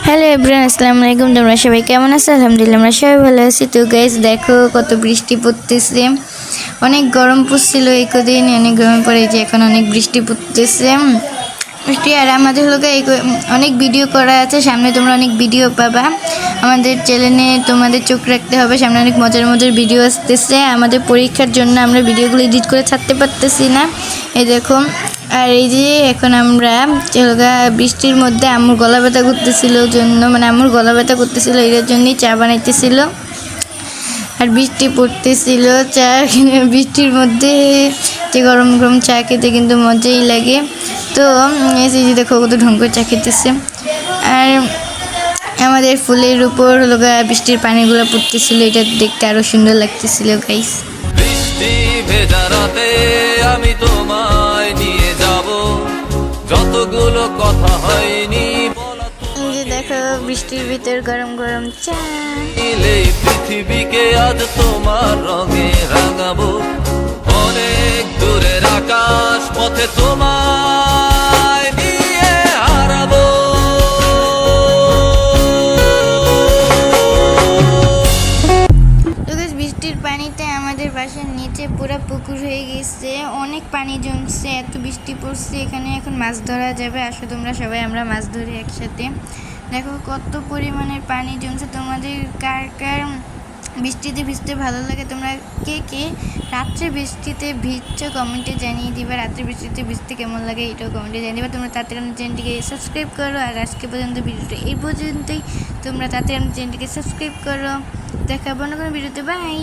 Hello everyone, আসসালামু আলাইকুম। তোমরা সবাই কেমন আছো? আলহামদুলিল্লাহ আমরা সবাই ভালো আছি। তো গাইস দেখো কত বৃষ্টি পড়তেছে। অনেক গরম পড়ছিল এই কদিন, অনেক গরম পড়ে যে এখন অনেক বৃষ্টি পড়তেছে। বৃষ্টি আর আমাদের লোকে অনেক ভিডিও করা আছে, সামনে তোমরা অনেক ভিডিও পাবা। আমাদের চ্যানেলে তোমাদের চোখ রাখতে হবে, সামনে অনেক মজার মজার ভিডিও আসতেছে। আমাদের পরীক্ষার জন্য আমরা ভিডিওগুলো এডিট করে ছাড়তে পারতেছি না, এই দেখো। আর এই যে এখন আমরা বৃষ্টির মধ্যে আম্মুর গলা ব্যথা করতেছিল জন্য, মানে আম্মুর গলা ব্যথা করতেছিল এর জন্যই চা বানাইতেছিল। আর বৃষ্টি পড়তেছিল, চা বৃষ্টির মধ্যে যে গরম গরম চা খেতে কিন্তু মজাই লাগে। তো এই যে দেখো কত ঢং করে চা খেতেছে। আর আমাদের ফুলের উপর বৃষ্টির পানিগুলো পড়তেছিল, এটা দেখতে আরো সুন্দর লাগতেছিল গাইস। বৃষ্টি ভেজা রাতে আমি তোমায় নিয়ে যাব, যতগুলো কথা হয়নি যে দেখো বৃষ্টির ভিতর গরম গরম চা। পৃথিবীকে আজ তোমার রঙে রাঙাবো, অনেক দূরের আকাশ পথে তোমায় নিয়ে হারাবো। বৃষ্টির পানিতে আমাদের বাসার নিচে পুরো পুকুর হয়ে গেছে, অনেক পানি জমছে, এত বৃষ্টি পড়ছে এখানে। এখন মাছ ধরা যাবে, আসো তোমরা সবাই আমরা মাছ ধরি একসাথে। দেখো কত পরিমাণের পানি জমছে। তোমাদের কার কার বৃষ্টিতে ভিজতে ভালো লাগে? তোমরা কে কে রাত্রে বৃষ্টিতে ভিজছো কমেন্টে জানিয়ে দিবা। রাত্রে বৃষ্টিতে ভিজতে কেমন লাগে এটাও কমেন্টে জানিয়ে দিবা। তোমরা তাড়াতাড়ি আমার চ্যানেলটিকে সাবস্ক্রাইব করো। আর আজকে পর্যন্ত ভিডিওটা এই পর্যন্তই। তোমরা তাড়াতাড়ি আমার চ্যানেলটিকে সাবস্ক্রাইব করো। দেখা অন্য কোনো ভিডিওতে, বাই।